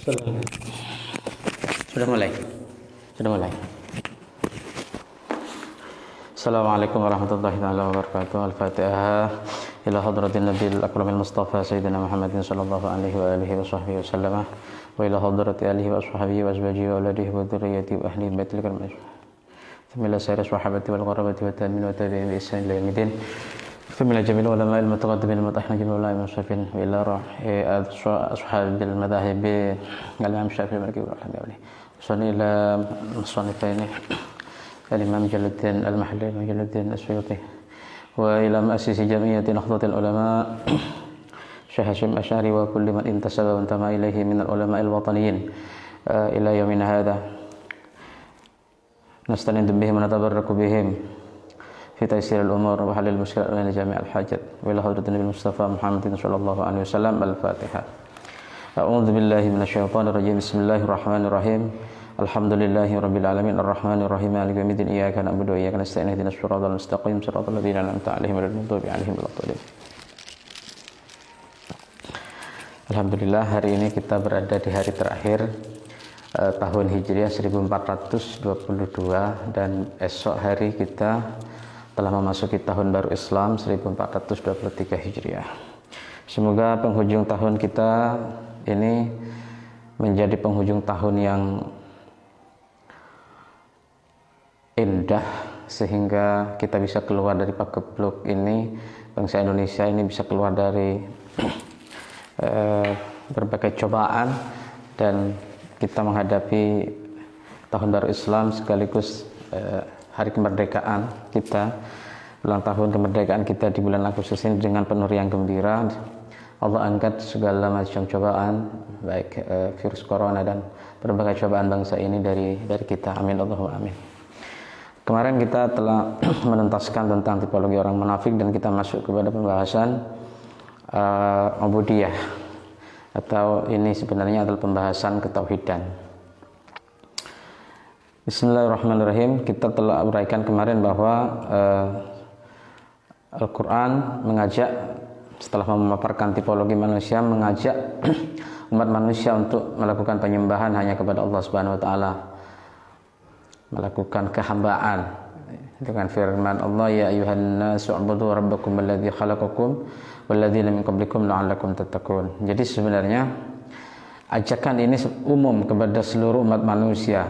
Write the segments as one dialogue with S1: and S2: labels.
S1: Sudah mulai. Assalamualaikum warahmatullahi wabarakatuh. Al-Fatihah ila hadratin Nabil Akramil Mustafa Sayyidina Muhammadin sallallahu alaihi wa alihi wa sahbihi wa sallam wa ila hadrati alihi wa ashabihi wa azwajihi wa auladihi wa dzurriyyatihi wa ahli baitil karim. Bismillah sayyidu sahabati wal qarabati wa tabi'in wa tabi'in bi ihsan ila yaumil din. Bismillah jamil ulama al-mutaqaddimin al-mutahhanin ulama al-musafin wa ila ashabil madahib al-imam Syafi'i maliki rahimahullah. Sallallahu ila musanifaini al-imam Jalaluddin al-Mahalli wa Jalaluddin as-Suyuti wa ila muassisi jami'ati nahdlatul ulama Syekh Hasyim Asy'ari wa kulli man intasaba wa intama ilaihi min al-ulama al-wataniyin ila yaumina hadha nastanid bihim wa natabarraku bihim fi taysir al-umur wa halil mushkilat wa jami' al-hajat wa ila hadratin Nabi Mustafa Muhammadin sallallahu alaihi wasallam. Al-Fatihah. A'udzu billahi minasyaitonir rajim. Bismillahirrahmanirrahim. Alhamdulillahi rabbil alamin arrahmanir rahim maliki yaumiddin iyyaka na'budu wa iyyaka nasta'in ihdinas siratal mustaqim siratal ladzina an'amta 'alaihim ghairil maghdubi 'alaihim waladdallin. Alhamdulillah, hari ini kita berada di hari terakhir tahun Hijriah 1422 dan esok hari kita telah memasuki tahun baru Islam 1423 Hijriah. Semoga penghujung tahun kita ini menjadi penghujung tahun yang indah sehingga kita bisa keluar dari pagebluk ini, bangsa Indonesia ini bisa keluar dari berbagai cobaan dan kita menghadapi tahun baru Islam sekaligus hari kemerdekaan kita, ulang tahun kemerdekaan kita di bulan Agustus ini dengan penuh riang gembira. Allah angkat segala macam cobaan, baik virus corona dan berbagai cobaan bangsa ini dari kita. Amin Allahumma amin. Kemarin kita telah menuntaskan tentang tipologi orang munafik dan kita masuk kepada pembahasan ubudiyah, atau ini sebenarnya adalah pembahasan ketauhidan. Bismillahirrahmanirrahim. Kita telah uraikan kemarin bahwa Al-Quran mengajak, setelah memaparkan tipologi manusia, mengajak umat manusia untuk melakukan penyembahan hanya kepada Allah Subhanahu wa taala, melakukan kehambaan dengan firman Allah, ya ayyuhan nasu ubudu rabbakum alladzi khalaqakum walladzina min qablikum la'allakum tattaqun. Jadi sebenarnya ajakan ini umum kepada seluruh umat manusia.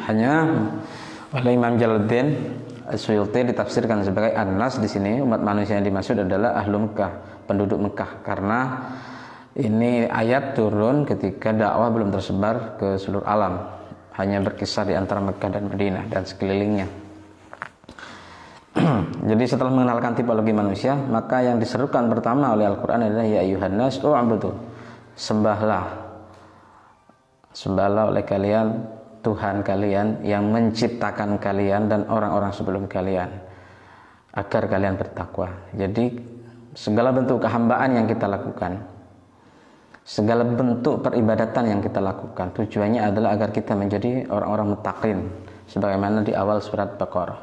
S1: Hanya oleh Imam Jalaluddin As-Suyuti ditafsirkan sebagai an-nas. Di sini umat manusia yang dimaksud adalah ahlu Mekah, penduduk Mekah, karena ini ayat turun ketika dakwah belum tersebar ke seluruh alam, hanya berkisar di antara Mekah dan Madinah dan sekelilingnya. Jadi setelah mengenalkan tipologi manusia, maka yang diserukan pertama oleh Al-Quran adalah ya ayyuhan nas u'budu, sembahlah oleh kalian Tuhan kalian yang menciptakan kalian dan orang-orang sebelum kalian, agar kalian bertakwa. Jadi segala bentuk kehambaan yang kita lakukan, segala bentuk peribadatan yang kita lakukan, tujuannya adalah agar kita menjadi orang-orang muttaqin, sebagaimana di awal surat Baqarah.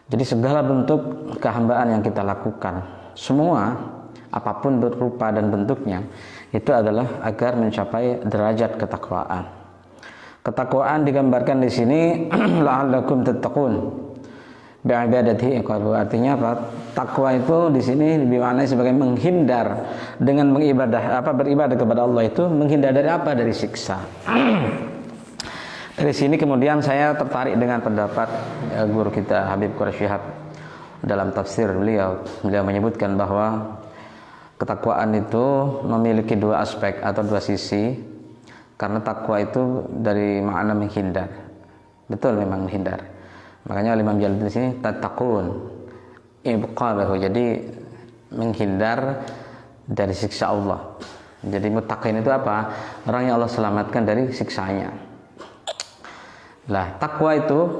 S1: Jadi segala bentuk kehambaan yang kita lakukan, semua apapun berupa dan bentuknya, itu adalah agar mencapai derajat ketakwaan. Ketakwaan digambarkan di sini la'allakum tattaqun bi'ibadatihi iqabu. Artinya apa? Takwa itu di sini dimaknai sebagai menghindar dengan beribadah kepada Allah, itu menghindar dari apa? Dari siksa. Dari sini kemudian saya tertarik dengan pendapat guru kita Habib Quraish Shihab dalam tafsir beliau menyebutkan bahwa ketakwaan itu memiliki dua aspek atau dua sisi. Karena takwa itu dari makna menghindar, betul memang menghindar. Makanya Imam Jalaluddin di sini tattaqun ibqabahu, jadi menghindar dari siksa Allah. Jadi muttaqin itu apa? Orang yang Allah selamatkan dari siksanya. Lah, takwa itu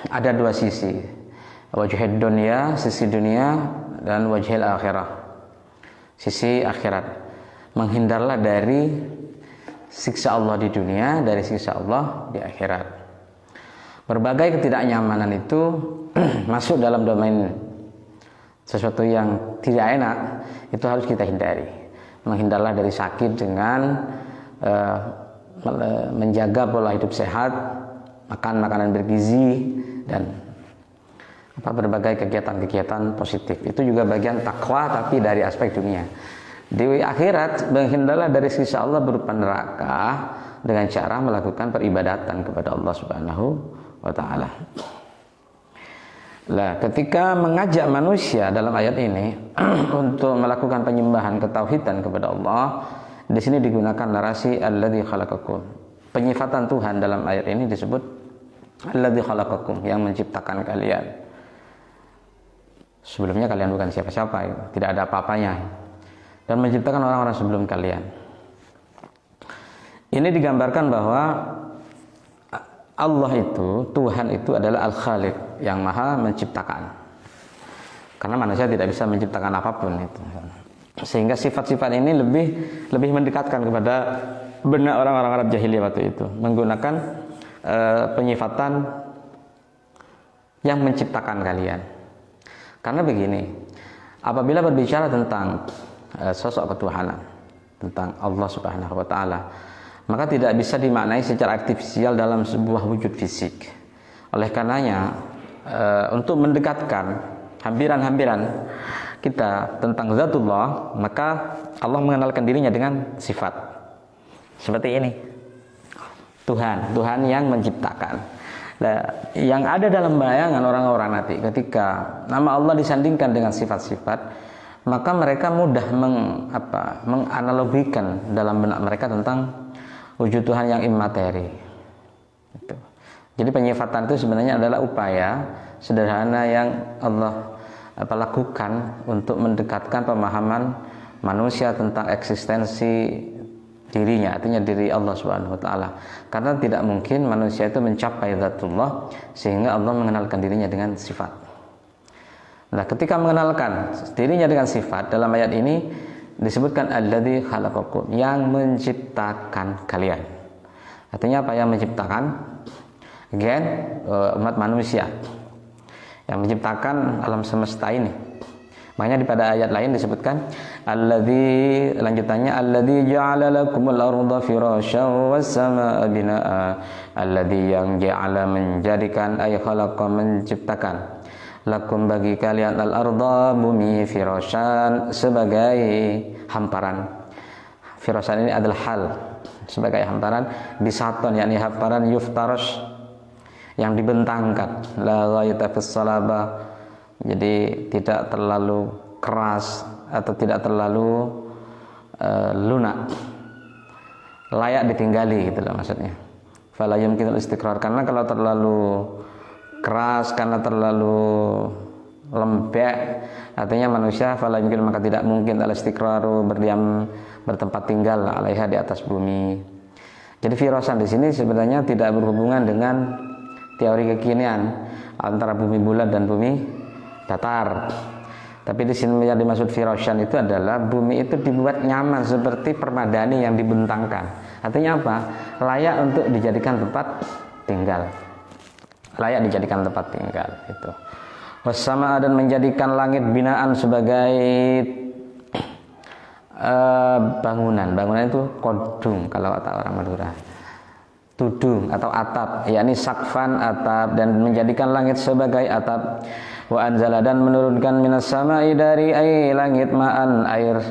S1: ada dua sisi, wajhid dunya, sisi dunia, dan wajhil akhirah, sisi akhirat. Menghindarlah dari siksa Allah di dunia, dari siksa Allah di akhirat. Berbagai ketidaknyamanan itu masuk dalam domain sesuatu yang tidak enak, itu harus kita hindari. Menghindarlah dari sakit dengan menjaga pola hidup sehat, makan makanan bergizi, dan berbagai kegiatan-kegiatan positif. Itu juga bagian takwa, tapi dari aspek dunia. Di akhirat menghindarilah dari siksa Allah berupa neraka dengan cara melakukan peribadatan kepada Allah Subhanahu wa taala. Lah, ketika mengajak manusia dalam ayat ini untuk melakukan penyembahan ketauhidan kepada Allah, di sini digunakan narasi alladzi khalaqakum. Penyifatan Tuhan dalam ayat ini disebut alladzi khalaqakum, yang menciptakan kalian. Sebelumnya kalian bukan siapa-siapa, tidak ada apa-apanya, dan menciptakan orang-orang sebelum kalian. Ini digambarkan bahwa Allah itu, Tuhan itu adalah Al-Khaliq, yang maha menciptakan. Karena manusia tidak bisa menciptakan apapun itu. Sehingga sifat-sifat ini lebih mendekatkan kepada benak orang-orang Arab jahiliyah waktu itu, menggunakan penyifatan yang menciptakan kalian. Karena begini, apabila berbicara tentang sosok ketuhanan, tentang Allah Subhanahu wa taala, maka tidak bisa dimaknai secara artifisial dalam sebuah wujud fisik. Oleh karenanya, untuk mendekatkan hampiran-hampiran kita tentang zatullah, maka Allah mengenalkan dirinya dengan sifat seperti ini. Tuhan yang menciptakan. Nah, yang ada dalam bayangan orang-orang nanti ketika nama Allah disandingkan dengan sifat-sifat, maka mereka mudah menganalogikan dalam benak mereka tentang wujud Tuhan yang imateri. Jadi penyifatan itu sebenarnya adalah upaya sederhana yang Allah lakukan untuk mendekatkan pemahaman manusia tentang eksistensi dirinya, artinya diri Allah Subhanahu wa taala. Karena tidak mungkin manusia itu mencapai zatullah sehingga Allah mengenalkan dirinya dengan sifat. Nah, ketika mengenalkan dirinya dengan sifat dalam ayat ini disebutkan alladzi khalaqakum, yang menciptakan kalian. Artinya apa yang menciptakan? Again, umat manusia yang menciptakan alam semesta ini. Makanya pada ayat lain disebutkan alladzi, lanjutannya alladzi ja'ala lakumul arda firasyan was samaa binaa, alladzi yang ja'ala menjadikan, ay khalaqa menciptakan, lakum bagi kalian al-arda bumi, firasyan sebagai hamparan. Firasyan ini adalah hal, sebagai hamparan, bisaton yakni hamparan yuftaras, yang dibentangkan, la ghayata fis salaba, jadi tidak terlalu keras atau tidak terlalu lunak, layak ditinggali gitu loh maksudnya. Fala yumkinul istiqrar, karena kalau terlalu keras, karena terlalu lembek, artinya manusia fala yumkin, maka tidak mungkin al-istiqraru, berdiam, bertempat tinggal alaiha, di atas bumi. Jadi firasan di sini sebenarnya tidak berhubungan dengan teori kekinian antara bumi bulat dan bumi datar. Tapi di sini yang dimaksud firasyan itu adalah bumi itu dibuat nyaman seperti permadani yang dibentangkan. Artinya apa? Layak untuk dijadikan tempat tinggal. Layak dijadikan tempat tinggal itu. Wassama, dan menjadikan langit binaan sebagai bangunan. Bangunan itu kodung kalau kata orang Madura. Tudung atau atap, yakni sakfan, atap, dan menjadikan langit sebagai atap. Wa anzala, dan menurunkan minas sama'i dari langit ma'an, air.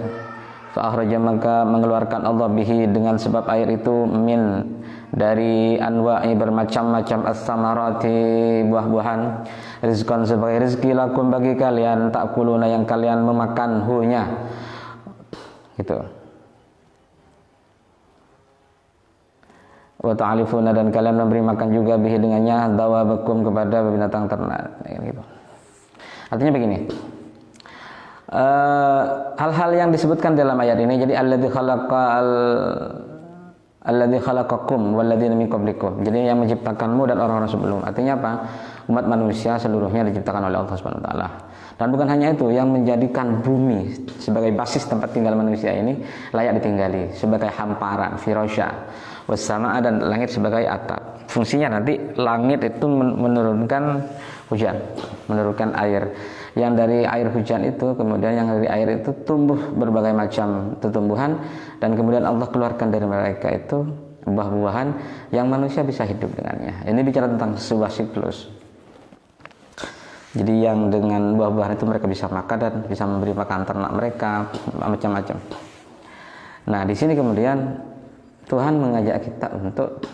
S1: Fa akhraja, maka mengeluarkan Allah bihi dengan sebab air itu, min dari anwa'i bermacam-macam as-samarati, buah-buahan, rizqan sebagai rezeki, lakum bagi kalian, ta'kuluna yang kalian memakan hunya. Gitu. Wa ta'alifuna, dan kalian memberi makan juga bihi dengannya, dawabakum kepada binatang ternak, gitu. Artinya begini, hal-hal yang disebutkan dalam ayat ini, jadi alladzi khalaqakum walladzina min qablikum, jadi yang menciptakanmu dan orang-orang sebelum. Artinya apa? Umat manusia seluruhnya diciptakan oleh Allah Subhanahu wa taala. Dan bukan hanya itu, yang menjadikan bumi sebagai basis tempat tinggal manusia ini layak ditinggali sebagai hamparan, firasya, wassama, dan langit sebagai atap. Fungsinya nanti langit itu menurunkan hujan, menurunkan air. Yang dari air hujan itu, kemudian yang dari air itu tumbuh berbagai macam tumbuhan, dan kemudian Allah keluarkan dari mereka itu buah-buahan yang manusia bisa hidup dengannya. Ini bicara tentang sebuah siklus. Jadi yang dengan buah-buahan itu mereka bisa makan dan bisa memberi makan ternak mereka, macam-macam. Nah, di sini kemudian Tuhan mengajak kita untuk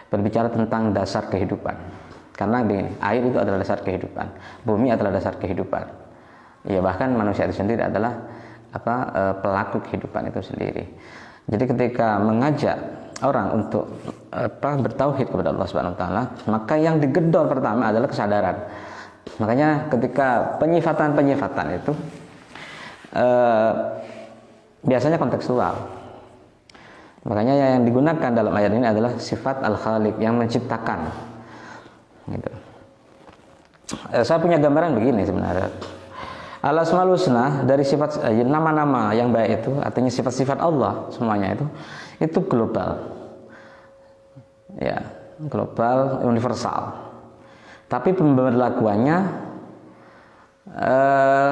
S1: berbicara tentang dasar kehidupan. Karena begini, air itu adalah dasar kehidupan, bumi adalah dasar kehidupan. Ya, bahkan manusia itu sendiri adalah pelaku kehidupan itu sendiri. Jadi ketika mengajak orang untuk bertauhid kepada Allah Subhanahu wa taala, maka yang digedor pertama adalah kesadaran. Makanya ketika penyifatan itu biasanya kontekstual. Makanya yang digunakan dalam ayat ini adalah sifat Al-Khaliq yang menciptakan. Gitu. Saya punya gambaran begini sebenarnya. Al-Asmaul Husna dari sifat nama-nama yang baik itu, artinya sifat-sifat Allah semuanya itu global. Ya, global, universal. Tapi pemberlakuannya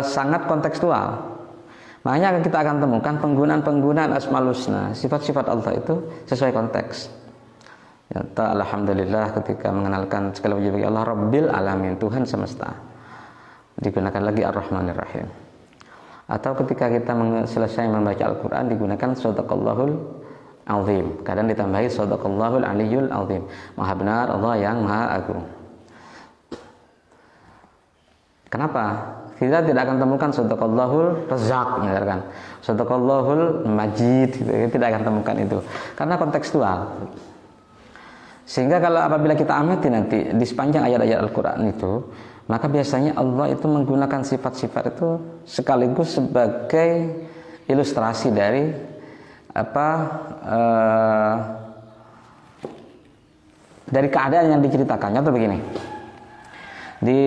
S1: sangat kontekstual. Makanya kita akan temukan penggunaan Asmaul Husna, sifat-sifat Allah itu sesuai konteks. Ya, alhamdulillah ketika mengenalkan segala puji bagi Allah Rabbil Alamin, Tuhan semesta. Digunakan lagi Ar-Rahmanir Rahim. Atau ketika kita selesai membaca Al-Quran digunakan Sadaqallahul Azim. Kadang ditambahi Sadaqallahul Aliyul Azim. Maha benar Allah yang Maha Agung. Kenapa? Kita tidak akan temukan Sadaqallahul Razzaq, misalkan Sadaqallahul Majid, gitu. Tidak akan temukan itu karena kontekstual. Sehingga kalau apabila kita amati nanti di sepanjang ayat-ayat Al-Quran itu, maka biasanya Allah itu menggunakan sifat-sifat itu sekaligus sebagai ilustrasi dari dari keadaan yang diceritakannya. Atau begini, di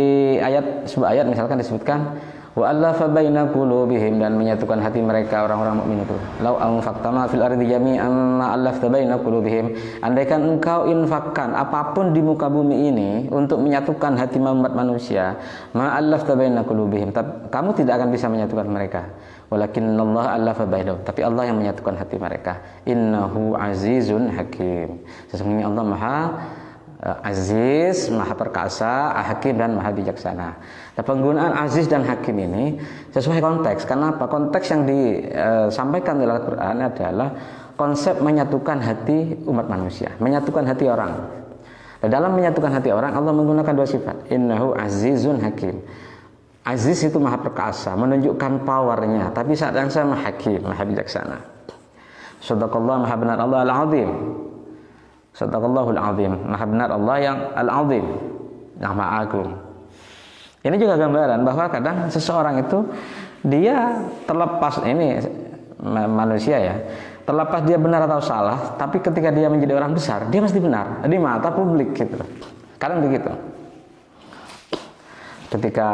S1: sebuah ayat misalkan disebutkan wa allafa baina qulubihim, dan menyatukan hati mereka orang-orang mukmin itu. Lau anfaqta ma fil ardi jami'an ma allafta baina qulubihim. Andaikan engkau infakkan apapun di muka bumi ini untuk menyatukan hati umat manusia, ma allafta baina qulubihim, kamu tidak akan bisa menyatukan mereka. Walakinnallaha allafa bainahum, tapi Allah yang menyatukan hati mereka. Innahu azizun hakim. Sesungguhnya Allah Maha Aziz, Maha Perkasa, Hakim, dan Maha Bijaksana. Nah, penggunaan Aziz dan Hakim ini sesuai konteks. Kenapa? Konteks yang disampaikan dalam Al-Quran adalah konsep menyatukan hati umat manusia, menyatukan hati orang. Nah, dalam menyatukan hati orang, Allah menggunakan dua sifat. Innahu Azizun Hakim. Aziz itu Maha Perkasa, menunjukkan powernya, tapi saat yang sama Hakim, Maha Bijaksana. Sadaqallah, Maha benar Allah Al-Azim. Sadaqallahul Azim, Maha benar Allah yang Al-Azim, yang Maha Agung. Ini juga gambaran bahwa kadang seseorang itu dia terlepas, ini manusia ya, terlepas dia benar atau salah, tapi ketika dia menjadi orang besar, dia mesti benar di mata publik gitu. Kadang begitu. Ketika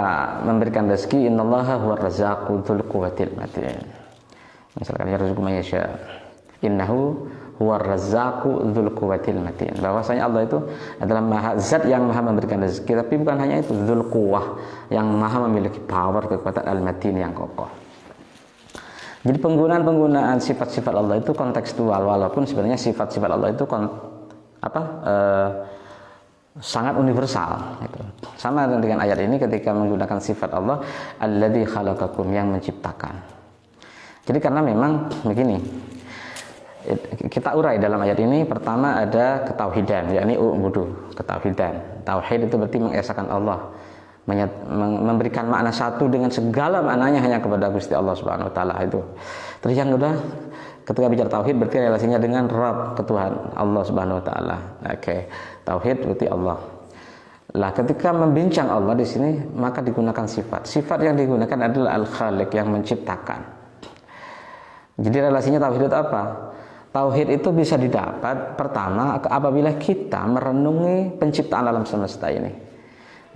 S1: memberikan rezeki, innallaha huwar razzaqu dzul quwwatil matin. Misalkan yarzuqu may yasha. Innahu huwar razzaqu dzul quwwatil matin. Bahwasanya Allah itu adalah zat yang maha memberikan rezeki, tapi bukan hanya itu, dzul quwwah, yang maha memiliki power, kekuatan, al-matin, yang kokoh. Jadi penggunaan sifat-sifat Allah itu kontekstual, walaupun sebenarnya sifat-sifat Allah itu sangat universal gitu. Sama dengan ayat ini ketika menggunakan sifat Allah alladzi khalaqakum, yang menciptakan. Jadi karena memang begini, kita urai dalam ayat ini. Pertama ada ketauhidan, yakni ubudu, ketauhidan. Tauhid itu berarti mengesahkan Allah, memberikan makna satu dengan segala maknanya hanya kepada Gusti Allah Subhanahu wa taala itu. Terus yang kedua, ketika bicara tauhid berarti relasinya dengan Rabb, ketuhan Allah Subhanahu wa taala. Oke. Tauhid berarti Allah. Lah ketika membincang Allah di sini maka digunakan sifat. Sifat yang digunakan adalah Al-Khaliq, yang menciptakan. Jadi relasinya tauhid itu apa? Tauhid itu bisa didapat pertama apabila kita merenungi penciptaan alam semesta ini.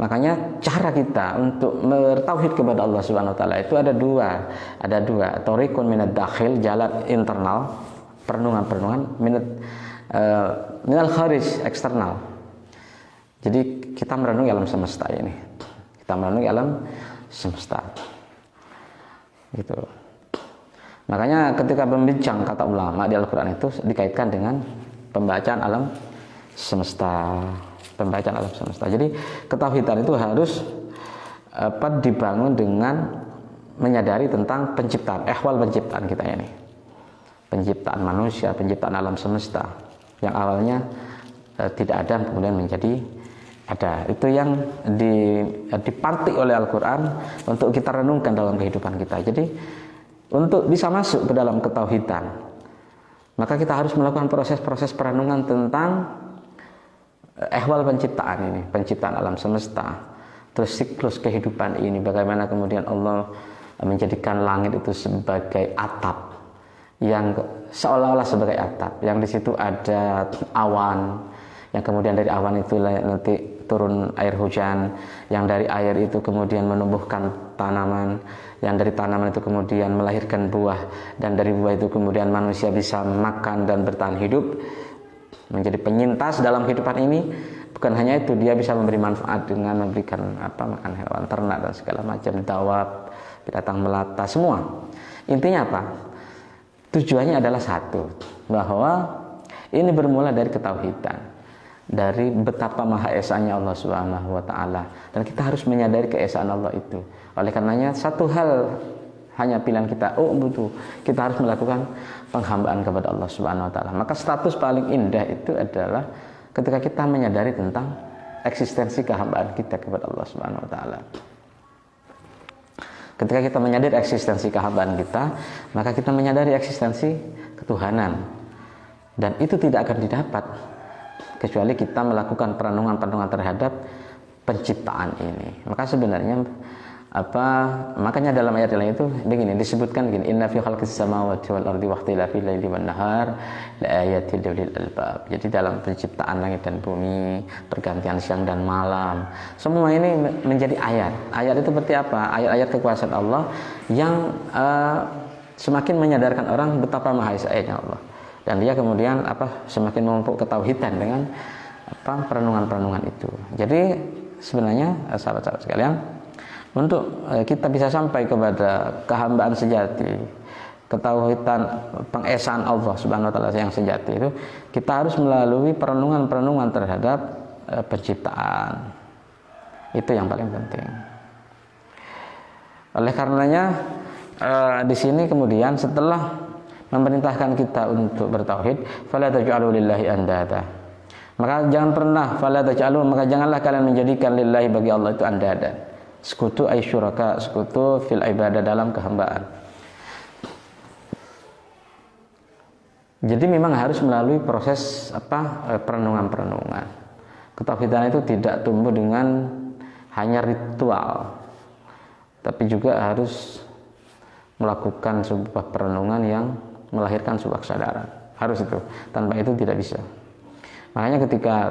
S1: Makanya cara kita untuk bertauhid kepada Allah Subhanahu wa taala itu ada dua. Thariqun minad dakhil, jalan internal, perenungan minal kharij, eksternal. Jadi kita merenungi alam semesta ini. Kita merenungi alam semesta. Gitu. Makanya ketika membincang kata ulama di Al-Quran itu dikaitkan dengan pembacaan alam semesta, pembacaan alam semesta. Jadi ketauhidan itu harus dibangun dengan menyadari tentang penciptaan, ehwal penciptaan kita ini, penciptaan manusia, penciptaan alam semesta yang awalnya tidak ada kemudian menjadi ada. Itu yang dipantik oleh Al-Quran untuk kita renungkan dalam kehidupan kita. Jadi untuk bisa masuk ke dalam ketauhidan, maka kita harus melakukan proses-proses perenungan tentang ehwal penciptaan ini, penciptaan alam semesta, terus siklus kehidupan ini, bagaimana kemudian Allah menjadikan langit itu sebagai atap, yang seolah-olah sebagai atap, yang di situ ada awan, yang kemudian dari awan itu nanti turun air hujan, yang dari air itu kemudian menumbuhkan tanaman, yang dari tanaman itu kemudian melahirkan buah, dan dari buah itu kemudian manusia bisa makan dan bertahan hidup, menjadi penyintas dalam kehidupan ini. Bukan hanya itu, dia bisa memberi manfaat dengan memberikan makan hewan ternak dan segala macam, dawab, binatang melata, semua. Intinya apa? Tujuannya adalah satu, bahwa ini bermula dari ketauhidan, dari betapa maha esanya Allah Subhanahu wa taala, dan kita harus menyadari keesaan Allah itu. Oleh karenanya satu hal hanya pilihan kita, kita harus melakukan penghambaan kepada Allah Subhanahu wa taala. Maka status paling indah itu adalah ketika kita menyadari tentang eksistensi kehambaan kita kepada Allah Subhanahu wa taala. Ketika kita menyadari eksistensi kehambaan kita, maka kita menyadari eksistensi ketuhanan. Dan itu tidak akan didapat kecuali kita melakukan perenungan-perenungan terhadap penciptaan ini. Maka sebenarnya makanya dalam ayat lain itu begini disebutkan gini, inna fi khalqis samawati wal ardi wakhtilafil laili wan nahar laayatil lil albab. Jadi dalam penciptaan langit dan bumi, pergantian siang dan malam, semua ini menjadi ayat. Ayat itu seperti apa? Ayat-ayat kekuasaan Allah yang semakin menyadarkan orang betapa maha esanya Allah. Dan dia kemudian semakin memupuk ketauhidan dengan perenungan-perenungan itu. Jadi sebenarnya sahabat-sahabat sekalian, untuk kita bisa sampai kepada kehambaan sejati, ketauhidan pengesaan Allah Subhanahu wa taala yang sejati itu, kita harus melalui perenungan-perenungan terhadap penciptaan. Itu yang paling penting. Oleh karenanya di sini kemudian setelah memerintahkan kita untuk bertauhid, fala taj'alu lillahi andada. Maka janganlah kalian menjadikan lillahi bagi Allah itu andada. Sekutu ay syuraka, sekutu fil ibadah, dalam kehambaan. Jadi memang harus melalui proses perenungan-perenungan. Ketauhidan itu tidak tumbuh dengan hanya ritual, tapi juga harus melakukan sebuah perenungan yang melahirkan sebuah kesadaran. Harus itu. Tanpa itu tidak bisa. Makanya ketika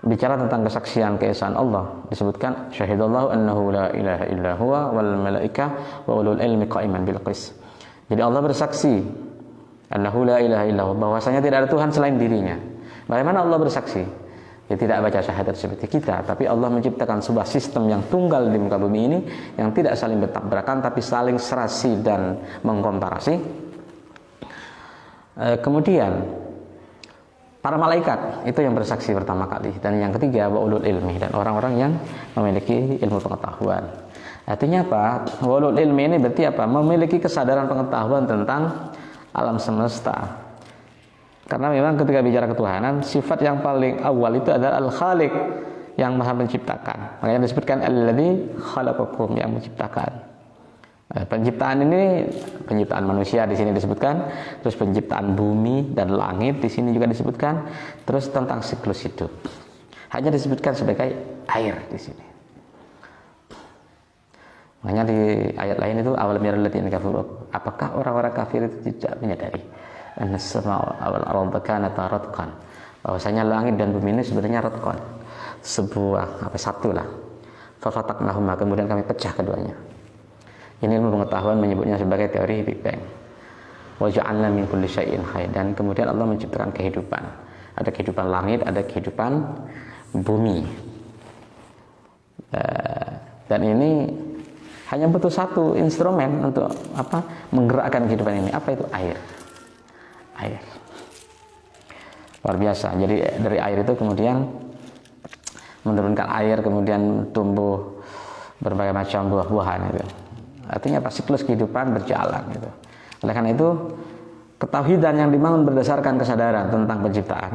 S1: bicara tentang kesaksian keesaan Allah, disebutkan syahidallahu annahu la ilaha illa huwa wal malaikah wa ulul ilmi qa'iman bil qis. Jadi Allah bersaksi annahu la ilaha illa huwa, bahwasanya tidak ada Tuhan selain dirinya. Bagaimana Allah bersaksi? Ya tidak baca syahadat seperti kita, tapi Allah menciptakan sebuah sistem yang tunggal di muka bumi ini, yang tidak saling bertabrakan tapi saling serasi dan mengkomparasi. Kemudian para malaikat itu yang bersaksi pertama kali, dan yang ketiga wa ulul ilmi, dan orang-orang yang memiliki ilmu pengetahuan. Artinya apa? Wa ulul ilmi ini berarti apa? Memiliki kesadaran pengetahuan tentang alam semesta. Karena memang ketika bicara ketuhanan, sifat yang paling awal itu adalah al-khaliq, yang maha menciptakan. Makanya disebutkan alladzi khalaqakum, yang menciptakan. Penciptaan ini, penciptaan manusia di sini disebutkan, terus penciptaan bumi dan langit di sini juga disebutkan, terus tentang siklus hidup hanya disebutkan sebagai air di sini. Makanya di ayat lain itu awalam yarul ladzina kafaru, apakah orang-orang kafir itu tidak menyadari an-samaa wal arda kanata ratqan, bahwasanya langit dan bumi ini sebenarnya ratqan, sebuah satu lah. Fa fataqnahuma, kemudian kami pecah keduanya. Ini ilmu pengetahuan menyebutnya sebagai teori Big Bang. Wa ja'alna min kulli syai'in hayy, dan kemudian Allah menciptakan kehidupan. Ada kehidupan langit, ada kehidupan bumi. Dan ini hanya butuh satu instrumen untuk menggerakkan kehidupan ini. Apa itu? Air. luar biasa. Jadi dari air itu kemudian menurunkan air, kemudian tumbuh berbagai macam buah-buahan itu. Artinya apa? Siklus kehidupan berjalan gitu. Oleh karena itu ketauhidan yang dibangun berdasarkan kesadaran tentang penciptaan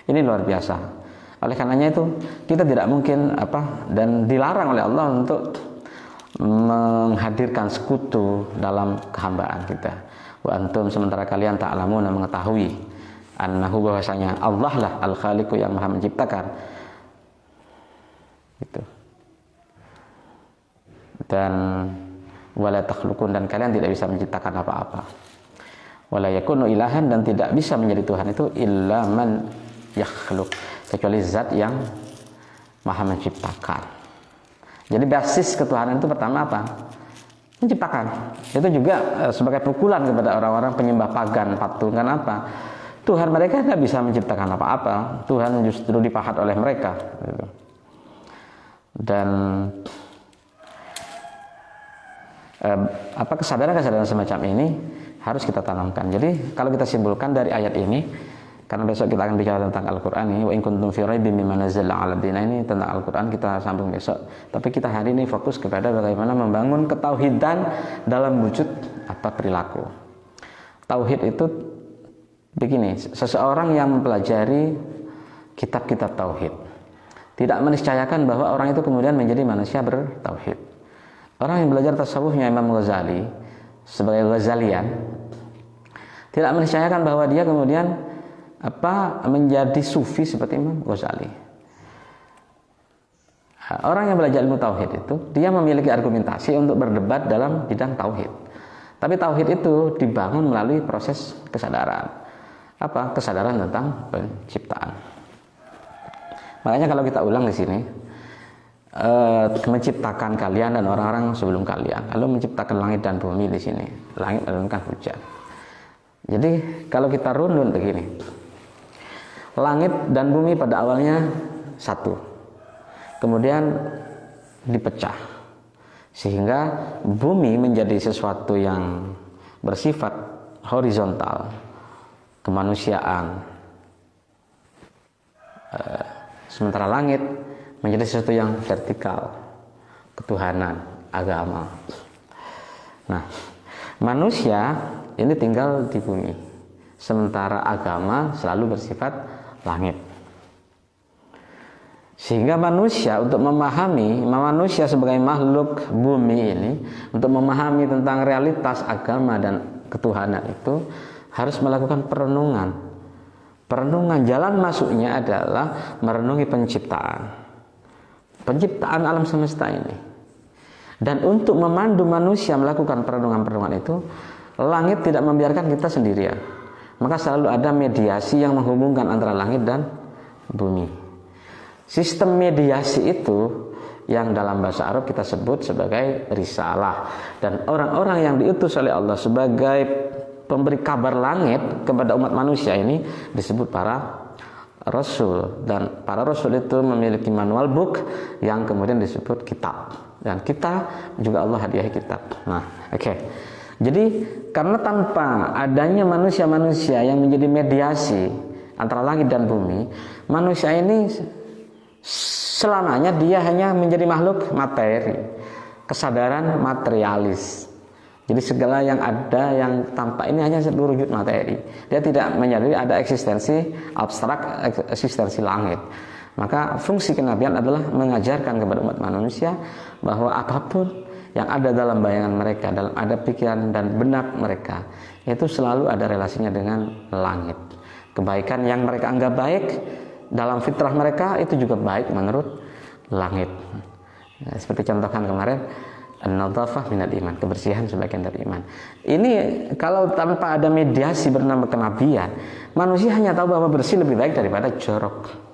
S1: ini luar biasa. Oleh karenanya itu kita tidak mungkin dan dilarang oleh Allah untuk menghadirkan sekutu dalam kehambaan kita. Wa antum, sementara kalian ta'lamuna, mengetahui annahu, bahwasanya Allah lah al-khaliqu, yang maha menciptakan gitu. Dan wala takhluqun, dan kalian tidak bisa menciptakan apa-apa. Wala yakunu ilahan, dan tidak bisa menjadi Tuhan itu illa man yakhluq, kecuali zat yang maha menciptakan. Jadi basis ketuhanan itu pertama apa? Menciptakan. Itu juga sebagai pukulan kepada orang-orang penyembah pagan, patung. Kenapa? Tuhan mereka tidak bisa menciptakan apa-apa. Tuhan justru dipahat oleh mereka gitu. Dan kesadaran-kesadaran semacam ini harus kita tanamkan. Jadi kalau kita simpulkan dari ayat ini, karena besok kita akan bicara tentang Al-Quran ini, wa in kuntum fi raibin mimma nazzalna 'ala dina, ini tentang Al-Quran kita sambung besok. Tapi kita hari ini fokus kepada bagaimana membangun ketauhidan dalam wujud perilaku. Tauhid itu begini, seseorang yang mempelajari kitab-kitab tauhid tidak meniscayakan bahwa orang itu kemudian menjadi manusia bertauhid. Orang yang belajar tasawufnya Imam Ghazali sebagai Ghazalian tidak meniscayakan bahwa dia kemudian menjadi sufi seperti Imam Ghazali. Orang yang belajar ilmu tauhid itu dia memiliki argumentasi untuk berdebat dalam bidang tauhid. Tapi tauhid itu dibangun melalui proses kesadaran. Kesadaran tentang penciptaan. Makanya kalau kita ulang di sini, menciptakan kalian dan orang-orang sebelum kalian, lalu menciptakan langit dan bumi di sini. Langit menurunkan hujan. Jadi kalau kita runut begini, langit dan bumi pada awalnya satu, kemudian dipecah sehingga bumi menjadi sesuatu yang bersifat horizontal, kemanusiaan, sementara langit menjadi sesuatu yang vertikal, ketuhanan, agama. Nah, manusia ini tinggal di bumi, sementara agama selalu bersifat langit. Sehingga manusia untuk memahami, manusia sebagai makhluk bumi ini, untuk memahami tentang realitas agama dan ketuhanan itu harus melakukan perenungan. Perenungan jalan masuknya adalah merenungi penciptaan alam semesta ini. Dan untuk memandu manusia melakukan perenungan-perenungan itu, langit tidak membiarkan kita sendirian. Maka selalu ada mediasi yang menghubungkan antara langit dan bumi. Sistem mediasi itu yang dalam bahasa Arab kita sebut sebagai risalah. Dan orang-orang yang diutus oleh Allah sebagai pemberi kabar langit kepada umat manusia ini disebut para rasul. Dan para rasul itu memiliki manual book yang kemudian disebut kitab. Dan kita juga Allah hadiahi kitab. Nah, oke. Jadi karena tanpa adanya manusia-manusia yang menjadi mediasi antara langit dan bumi, manusia ini selamanya dia hanya menjadi makhluk materi, kesadaran materialis. Jadi segala yang ada yang tampak ini hanya berwujud materi. Dia tidak menyadari ada eksistensi abstrak, eksistensi langit. Maka fungsi kenabian adalah mengajarkan kepada umat manusia bahwa apapun yang ada dalam bayangan mereka, dalam ada pikiran dan benak mereka, itu selalu ada relasinya dengan langit. Kebaikan yang mereka anggap baik dalam fitrah mereka itu juga baik menurut langit. Seperti contohkan kemarin, an-nadhafah minal iman, kebersihan sebagian dari iman. Ini kalau tanpa ada mediasi bernama kenabian, manusia hanya tahu bahwa bersih lebih baik daripada jorok.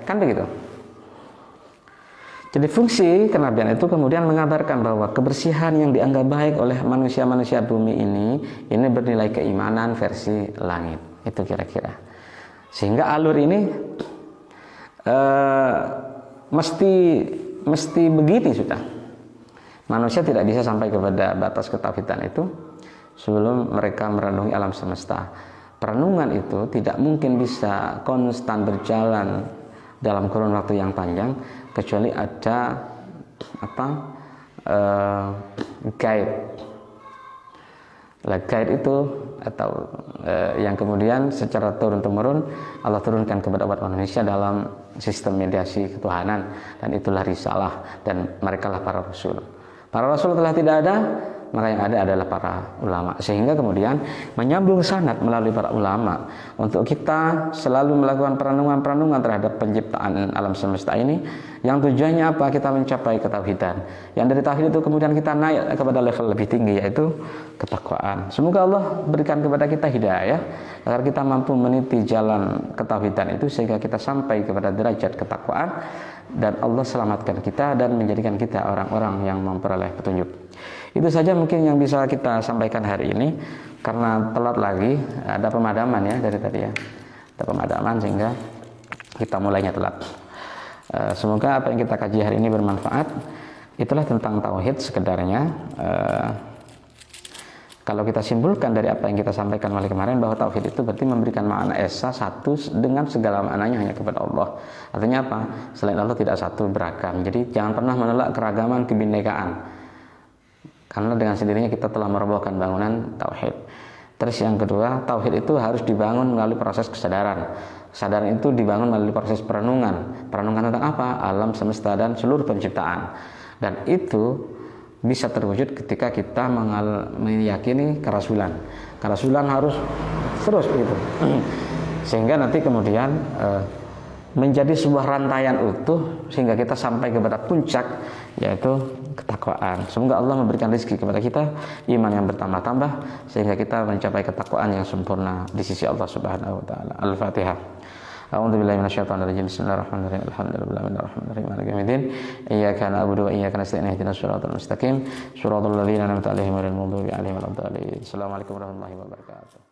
S1: Kan begitu. Jadi fungsi kenabian itu kemudian mengabarkan bahwa kebersihan yang dianggap baik oleh manusia-manusia bumi ini bernilai keimanan versi langit. Itu kira-kira. Sehingga alur ini mesti begitu sudah. Manusia tidak bisa sampai kepada batas ketauhidan itu sebelum mereka merenungi alam semesta. perenungan itu tidak mungkin bisa konstan berjalan dalam kurun waktu yang panjang kecuali ada guide. Guide itu atau yang kemudian secara turun-temurun Allah turunkan kepada umat manusia dalam sistem mediasi ketuhanan, dan itulah risalah, dan merekalah para rasul. Para rasul telah tidak ada, maka yang ada adalah para ulama, sehingga kemudian menyambung sanad melalui para ulama untuk kita selalu melakukan perenungan-perenungan terhadap penciptaan alam semesta ini, yang tujuannya apa? Kita mencapai ketauhidan, yang dari tauhid itu kemudian kita naik kepada level lebih tinggi, yaitu ketakwaan. Semoga Allah berikan kepada kita hidayah agar kita mampu meniti jalan ketauhidan itu sehingga kita sampai kepada derajat ketakwaan, dan Allah selamatkan kita dan menjadikan kita orang-orang yang memperoleh petunjuk. Itu saja mungkin yang bisa kita sampaikan hari ini, karena telat lagi, ada pemadaman ya dari tadi ya, ada pemadaman sehingga kita mulainya telat. Semoga apa yang kita kaji hari ini bermanfaat. Itulah tentang tauhid sekedarnya. Kalau kita simpulkan dari apa yang kita sampaikan malam kemarin, bahwa tauhid itu berarti memberikan makna esa satu dengan segala maknanya hanya kepada Allah. Artinya apa? Selain Allah tidak satu, beragam. Jadi jangan pernah menolak keragaman kebinekaan, karena dengan sendirinya kita telah merobohkan bangunan tauhid. Terus yang kedua, tauhid itu harus dibangun melalui proses kesadaran. Kesadaran itu dibangun melalui proses perenungan. Perenungan tentang apa? Alam semesta dan seluruh penciptaan. Dan itu bisa terwujud ketika kita meyakini kerasulan. Kerasulan harus terus begitu. Sehingga nanti kemudian menjadi sebuah rantaian utuh sehingga kita sampai kepada puncak, yaitu ketakwaan. Semoga Allah memberikan rezeki kepada kita iman yang bertambah-tambah sehingga kita mencapai ketakwaan yang sempurna di sisi Allah Subhanahu wa taala. Al-Fatihah. A'udzubillahi minasyaitonirrajim. Bismillahirrahmanirrahim. Alhamdulillahirabbil alamin. Iyyaka na'budu wa iyyaka nasta'in. Ihdinas siratal mustaqim. Shiratal ladzina an'amta 'alaihim ghairil maghdubi 'alaihim waladdallin. Assalamualaikum warahmatullahi wabarakatuh.